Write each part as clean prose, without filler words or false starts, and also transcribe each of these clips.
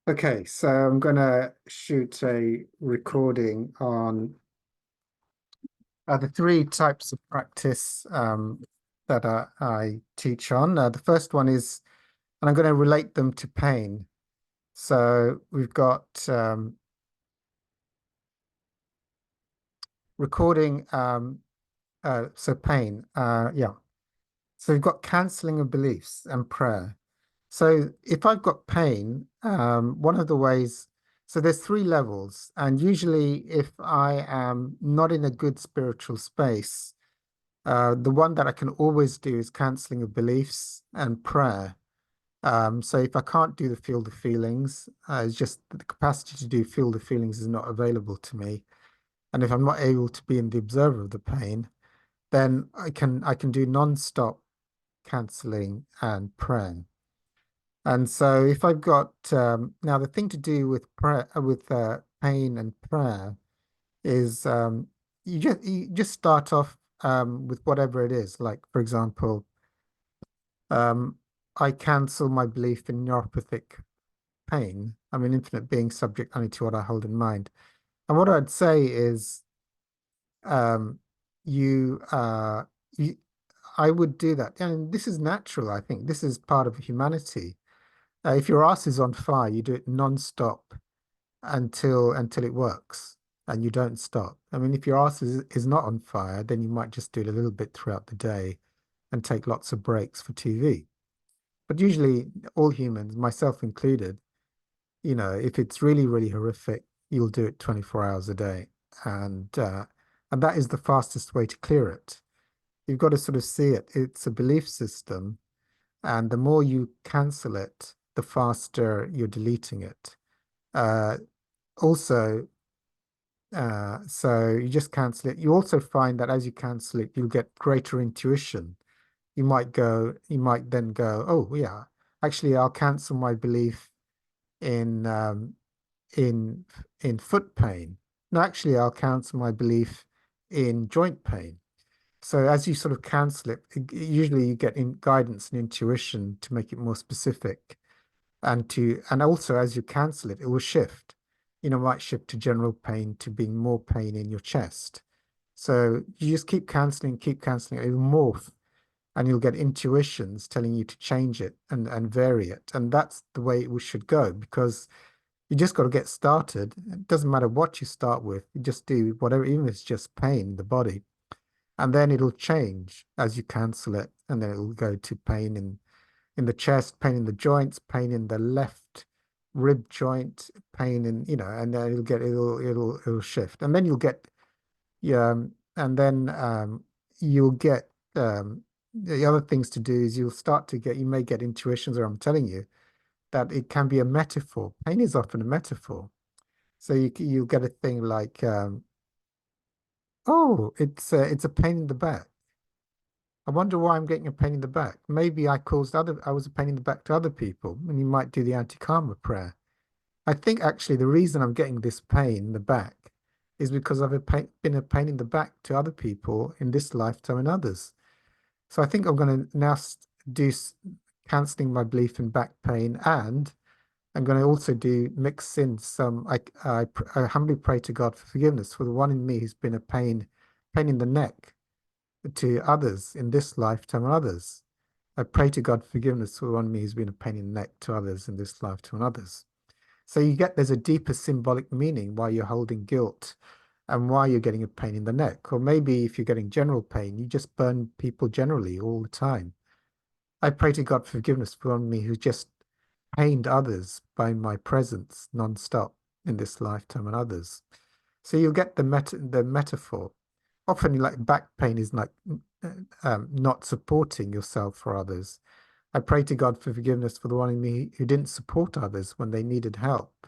Okay, so I'm going to shoot a recording on the three types of practice that I teach on. The first one is, and I'm going to relate them to pain. So we've got recording, so pain, yeah. So we've got cancelling of beliefs and prayer. So if I've got pain, one of the ways, so there's three levels, and usually if I am not in a good spiritual space, the one that I can always do is cancelling of beliefs and prayer. So if I can't do the feel the feelings, it's just the capacity to do feel the feelings is not available to me. And if I'm not able to be in the observer of the pain, then I can do non-stop cancelling and prayer. And so if I've got now the thing to do with prayer with pain and prayer is you just start off with whatever it is. Like for example, um, I cancel my belief in neuropathic pain. I'm an infinite being subject only to what I hold in mind. And what I'd say is um, you you I would do that. And this is natural, I think. This is part of humanity. If your ass is on fire, you do it non-stop until it works and you don't stop. I mean, if your ass is not on fire, then you might just do it a little bit throughout the day and take lots of breaks for TV. But usually all humans, myself included, if it's really, really horrific, you'll do it 24 hours a day. And that is the fastest way to clear it. You've got to sort of see it. It's a belief system, and the more you cancel it, the faster you're deleting it. Uh, Also, so you just cancel it. You also find that as you cancel it, you'll get greater intuition. You might then go, oh yeah, actually I'll cancel my belief in in in foot pain. No, actually I'll cancel my belief in joint pain. So as you sort of cancel it, usually you get in guidance and intuition to make it more specific. And also as you cancel it, it will shift. Might shift to general pain to being more pain in your chest. So you just keep canceling, it will morph, and you'll get intuitions telling you to change it and vary it. And that's the way it should go, because you just got to get started. It doesn't matter what you start with, you just do whatever, even if it's just pain in the body. And then it'll change as you cancel it, and then it'll go to pain in the chest, pain in the joints, pain in the left rib joint, pain in, and then it'll shift. And then you'll get, yeah, and then you'll get the other things to do is you may get intuitions, or I'm telling you that it can be a metaphor. Pain is often a metaphor. So you'll get a thing like, oh, it's a pain in the back. I wonder why I'm getting a pain in the back. Maybe I was a pain in the back to other people, and you might do the anti-karma prayer. I think actually the reason I'm getting this pain in the back is because been a pain in the back to other people in this lifetime and others. So I think I'm going to now do canceling my belief in back pain, and I'm going to also do mix in some. I humbly pray to God for forgiveness for the one in me who's been a pain in the neck to others in this lifetime and others. I pray to God forgiveness for one me who's been a pain in the neck to others in this lifetime and others. So there's a deeper symbolic meaning why you're holding guilt and why you're getting a pain in the neck. Or maybe if you're getting general pain, you just burn people generally all the time. I pray to God forgiveness for one me who just pained others by my presence non-stop in this lifetime and others. So you'll get the metaphor. Often, like back pain is like not supporting yourself for others. I pray to God for forgiveness for the one in me who didn't support others when they needed help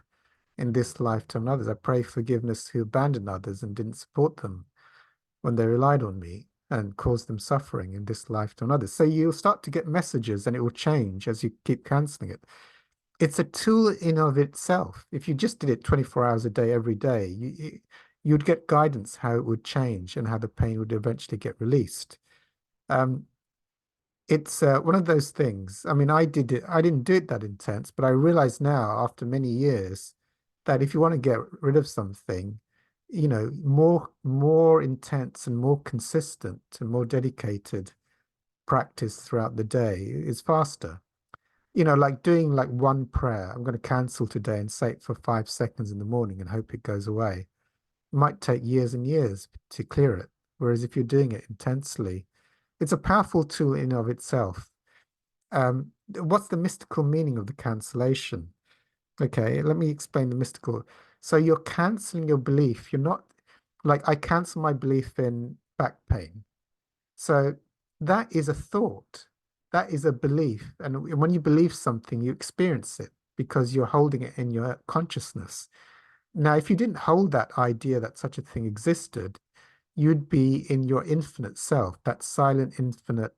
in this lifetime and others. I pray forgiveness who abandoned others and didn't support them when they relied on me and caused them suffering in this lifetime and others. So you'll start to get messages, and it will change as you keep canceling it. It's a tool in of itself. If you just did it 24 hours a day, every day, you'd get guidance how it would change and how the pain would eventually get released. Um, it's one of those things. I mean, I did it. I didn't do it that intense, but I realize now, after many years, that if you want to get rid of something, more intense and more consistent and more dedicated practice throughout the day is faster. Like doing like one prayer. I'm going to cancel today and say it for 5 seconds in the morning and hope it goes away. It might take years and years to clear it. Whereas if you're doing it intensely, it's a powerful tool in and of itself. What's the mystical meaning of the cancellation? Okay, let me explain the mystical. So you're canceling your belief. You're not like I cancel my belief in back pain. So that is a thought. That is a belief. And when you believe something, you experience it because you're holding it in your consciousness. Now, if you didn't hold that idea that such a thing existed, you'd be in your infinite self, that silent, infinite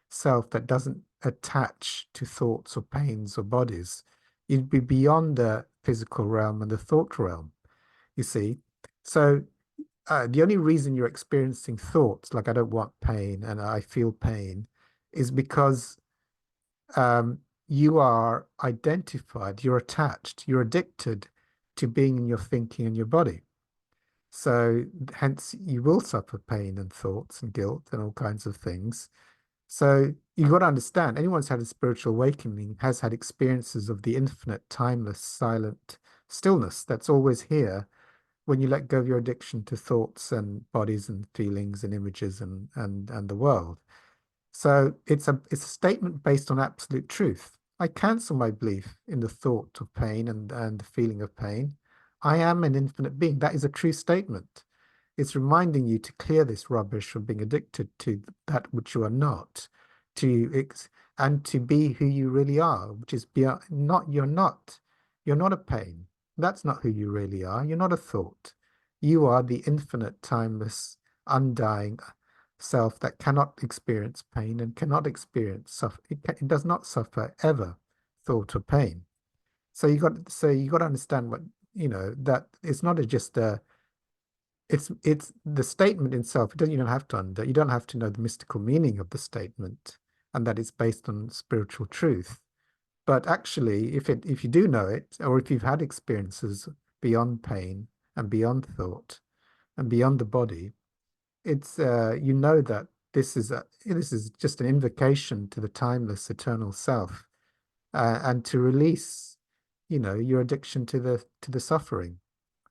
self that doesn't attach to thoughts or pains or bodies. You'd be beyond the physical realm and the thought realm, you see. So the only reason you're experiencing thoughts like I don't want pain and I feel pain is because um, you are identified, you're attached, you're addicted to being in your thinking and your body. So hence you will suffer pain and thoughts and guilt and all kinds of things. So you've got to understand anyone who's had a spiritual awakening has had experiences of the infinite, timeless, silent stillness that's always here when you let go of your addiction to thoughts and bodies and feelings and images and the world. So it's a statement based on absolute truth. I cancel my belief in the thought of pain and the feeling of pain. I am an infinite being. That is a true statement. It's reminding you to clear this rubbish of being addicted to that which you are not, to ex and to be who you really are, which is beyond, not you're not. You're not a pain. That's not who you really are. You're not a thought. You are the infinite, timeless, undying self that cannot experience pain and cannot experience suffer. It does not suffer ever thought or pain. So you got to understand what that it's not just a it's the statement itself. It doesn't you don't have to under you don't have to know the mystical meaning of the statement and that it's based on spiritual truth. But actually, if you do know it, or if you've had experiences beyond pain and beyond thought and beyond the body, it's you know that this is just an invocation to the timeless, eternal self, and to release, your addiction to the suffering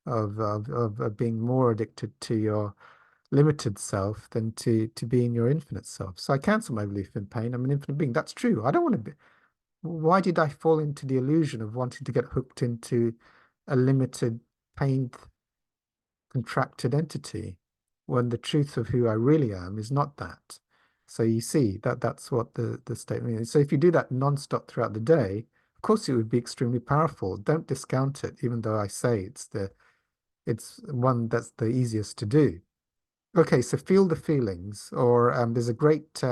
of being more addicted to your limited self than to being your infinite self. So I cancel my belief in pain. I'm an infinite being. That's true. I don't want to be. Why did I fall into the illusion of wanting to get hooked into a limited, pain contracted entity when the truth of who I really am is not that? So you see that's what the statement is. So if you do that non-stop throughout the day, of course it would be extremely powerful. Don't discount it, even though I say it's one that's the easiest to do. Okay, so feel the feelings, or there's a great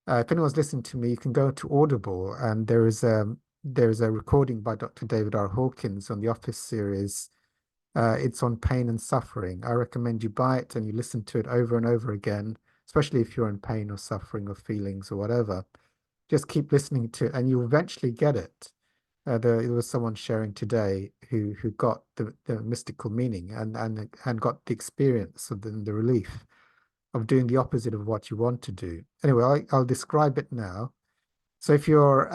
if anyone's listening to me, you can go to Audible, and there is a recording by Dr. David R. Hawkins on the Office series. It's on pain and suffering. I recommend you buy it and you listen to it over and over again, especially if you're in pain or suffering or feelings or whatever. Just keep listening to it, and you'll eventually get it. There was someone sharing today who got the mystical meaning and got the experience of the relief of doing the opposite of what you want to do. Anyway, I'll describe it now. So if you're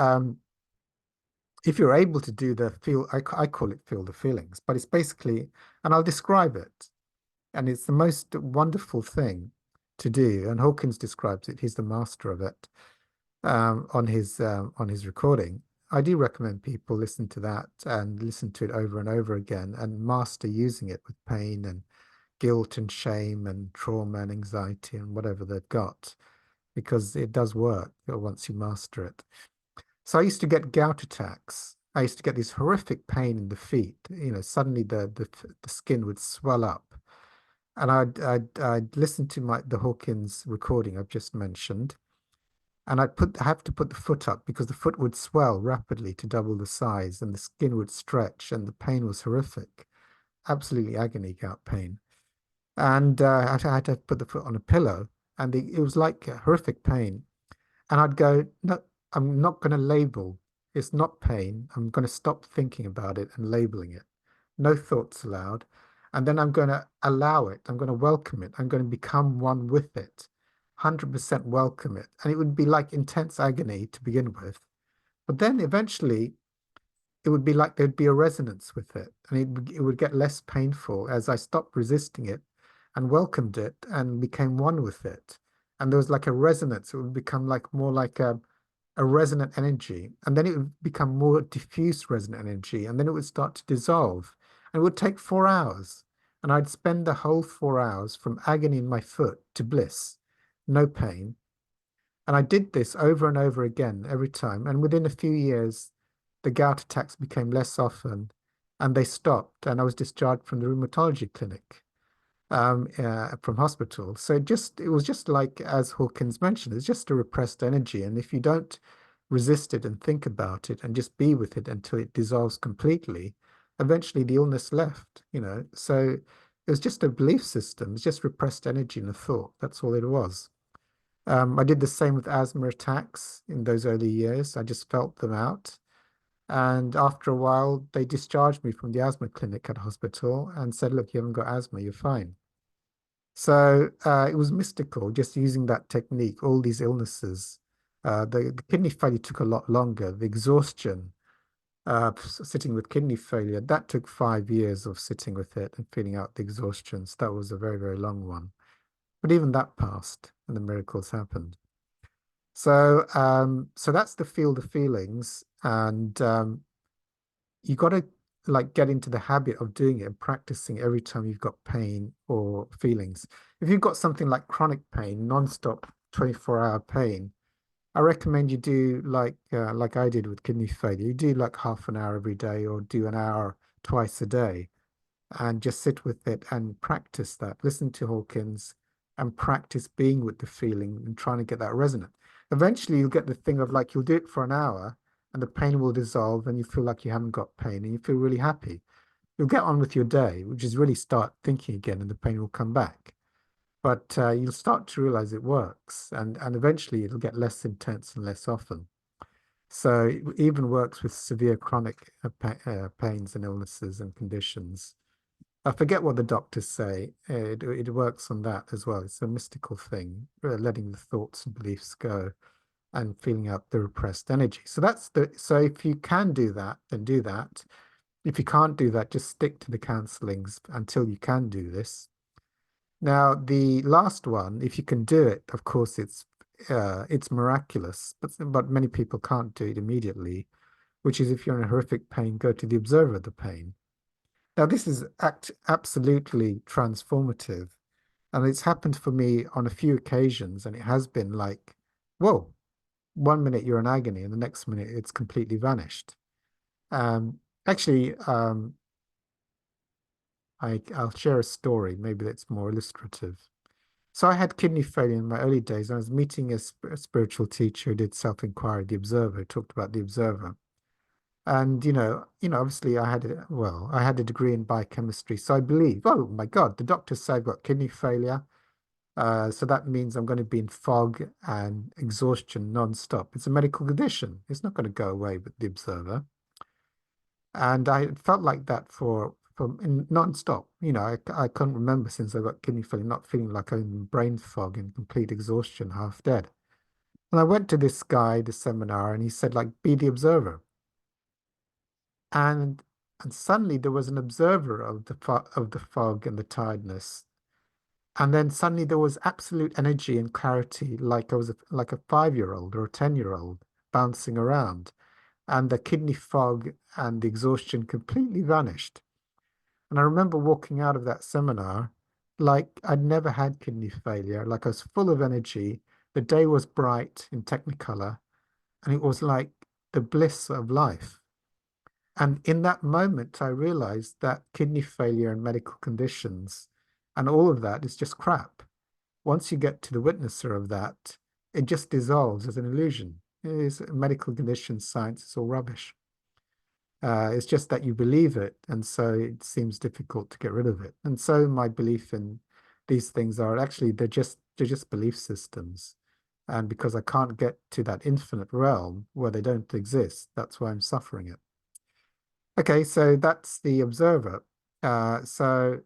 able to do the feel, I call it feel the feelings, but it's basically, and I'll describe it, and it's the most wonderful thing to do. And Hawkins describes it. He's the master of it on his recording. I do recommend people listen to that and listen to it over and over again and master using it with pain and guilt and shame and trauma and anxiety and whatever they've got, because it does work once you master it. So I used to get gout attacks. I used to get this horrific pain in the feet. Suddenly the skin would swell up. And I'd listen to the Hawkins recording I've just mentioned, and I have to put the foot up because the foot would swell rapidly to double the size, and the skin would stretch, and the pain was horrific, absolutely agony gout pain. And I had to put the foot on a pillow, and it was like a horrific pain. And I'd go, no, I'm not going to label. It's not pain. I'm going to stop thinking about it and labeling it. No thoughts allowed. And then I'm going to allow it. I'm going to welcome it. I'm going to become one with it. 100% welcome it. And it would be like intense agony to begin with. But then eventually it would be like there'd be a resonance with it, and it would get less painful as I stopped resisting it and welcomed it and became one with it. And there was like a resonance. It would become like more like a resonant energy, and then it would become more diffuse resonant energy, and then it would start to dissolve. And it would take 4 hours, and I'd spend the whole 4 hours from agony in my foot to bliss, no pain. And I did this over and over again every time. And within a few years, the gout attacks became less often and they stopped. And I was discharged from the rheumatology clinic, from hospital. So it was just like, as Hawkins mentioned, it's just a repressed energy. And if you don't resist it and think about it and just be with it until it dissolves completely, eventually the illness left. So it was just a belief system. It's just repressed energy and a thought. That's all it was. I did the same with asthma attacks in those early years. I just felt them out. And after a while, they discharged me from the asthma clinic at hospital and said, look, you haven't got asthma, you're fine. So it was mystical, just using that technique, all these illnesses. The kidney failure took a lot longer. The exhaustion, sitting with kidney failure, that took 5 years of sitting with it and feeling out the exhaustion. So that was a very, very long one. But even that passed and the miracles happened. So that's the feel the feelings, and you got to like get into the habit of doing it and practicing every time you've got pain or feelings. If you've got something like chronic pain, non-stop 24-hour pain, I recommend you do like I did with kidney failure. You do like half an hour every day or do an hour twice a day and just sit with it and practice that. Listen to Hawkins and practice being with the feeling and trying to get that resonant. Eventually, you'll get the thing of like you'll do it for an hour and the pain will dissolve and you feel like you haven't got pain and you feel really happy. You'll get on with your day, which is really start thinking again and the pain will come back. But you'll start to realize it works and eventually it'll get less intense and less often. So it even works with severe chronic pains and illnesses and conditions. I forget what the doctors say. It works on that as well. It's a mystical thing, letting the thoughts and beliefs go and feeling out the repressed energy. So if you can do that, then do that. If you can't do that, just stick to the counselings until you can do this. Now, the last one, if you can do it, of course, it's miraculous, but many people can't do it immediately, which is if you're in a horrific pain, go to the observer of the pain. Now, this is absolutely transformative. And it's happened for me on a few occasions. And it has been like, whoa, 1 minute you're in agony and the next minute it's completely vanished. Um, actually, I'll share a story. Maybe that's more illustrative. So I had kidney failure in my early days. I was meeting a spiritual teacher who did self-inquiry, the observer, who talked about the observer. And obviously I had a degree in biochemistry, so I believe, oh my God, the doctors say I've got kidney failure. So that means I'm going to be in fog and exhaustion non-stop. It's a medical condition. It's not going to go away with the observer. And I felt like that for non-stop. I couldn't remember since I got kidney failure, not feeling like I'm in brain fog and complete exhaustion, half dead. And I went to this guy, the seminar, and he said, like, be the observer. And and suddenly there was an observer of the fog and the tiredness. And then suddenly there was absolute energy and clarity, like I was like a 5-year-old or a 10-year-old bouncing around. And the kidney fog and the exhaustion completely vanished. And I remember walking out of that seminar like I'd never had kidney failure, like I was full of energy. The day was bright in Technicolor, and it was like the bliss of life. And in that moment, I realized that kidney failure and medical conditions and all of that is just crap. Once you get to the witnesser of that, it just dissolves as an illusion. It is medical conditions, science, it's all rubbish. It's just that you believe it, and so it seems difficult to get rid of it. And so my belief in these things are actually they're just belief systems. And because I can't get to that infinite realm where they don't exist, that's why I'm suffering it. Okay, so that's the observer. So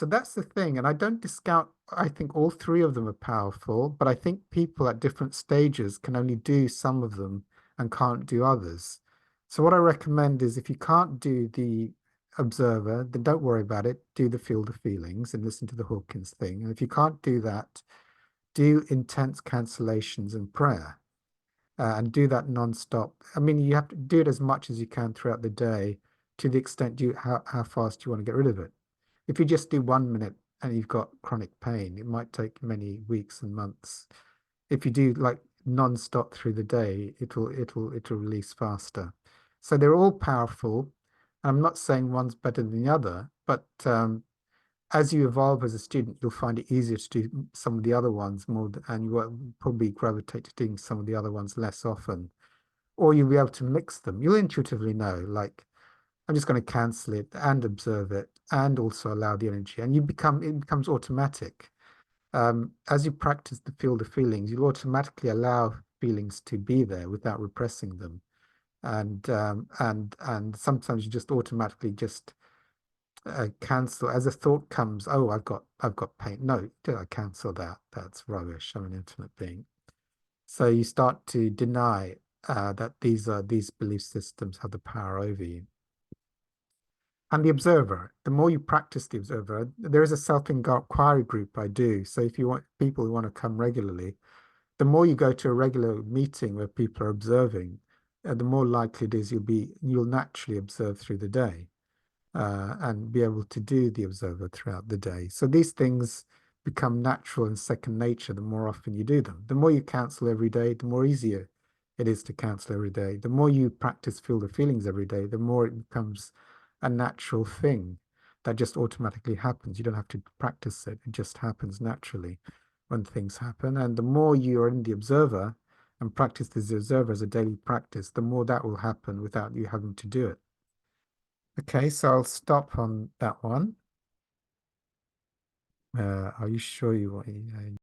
that's the thing, and I don't discount. I think all three of them are powerful, but I think people at different stages can only do some of them and can't do others. So what I recommend is if you can't do the observer, then don't worry about it. Do the field of feelings and listen to the Hawkins thing. And if you can't do that, do intense cancellations and prayer, and do that non-stop. I mean, you have to do it as much as you can throughout the day to the extent you how fast you want to get rid of it. If you just do 1 minute and you've got chronic pain, it might take many weeks and months. If you do like non-stop through the day, it'll release faster. So they're all powerful. I'm not saying one's better than the other, but as you evolve as a student, you'll find it easier to do some of the other ones more, and you will probably gravitate to doing some of the other ones less often. Or you'll be able to mix them. You'll intuitively know, like, I'm just going to cancel it and observe it and also allow the energy. And it becomes automatic. As you practice the field of feelings, you'll automatically allow feelings to be there without repressing them. And sometimes you just automatically just cancel as a thought comes, oh, I've got pain. No, do I cancel that? That's rubbish. I'm an infinite being. So you start to deny that these belief systems have the power over you. And the observer, the more you practice the observer, there is a self-inquiry group I do. So if you want people who want to come regularly, the more you go to a regular meeting where people are observing, the more likely it is you'll naturally observe through the day, and be able to do the observer throughout the day. So these things become natural and second nature the more often you do them. The more you cancel every day, the more easier it is to cancel every day. The more you practice feel the feelings every day, the more it becomes a natural thing that just automatically happens. You don't have to practice it. It just happens naturally when things happen. And the more you are in the observer and practice the observer as a daily practice, the more that will happen without you having to do it. Okay, so I'll stop on that one. Are you sure you want?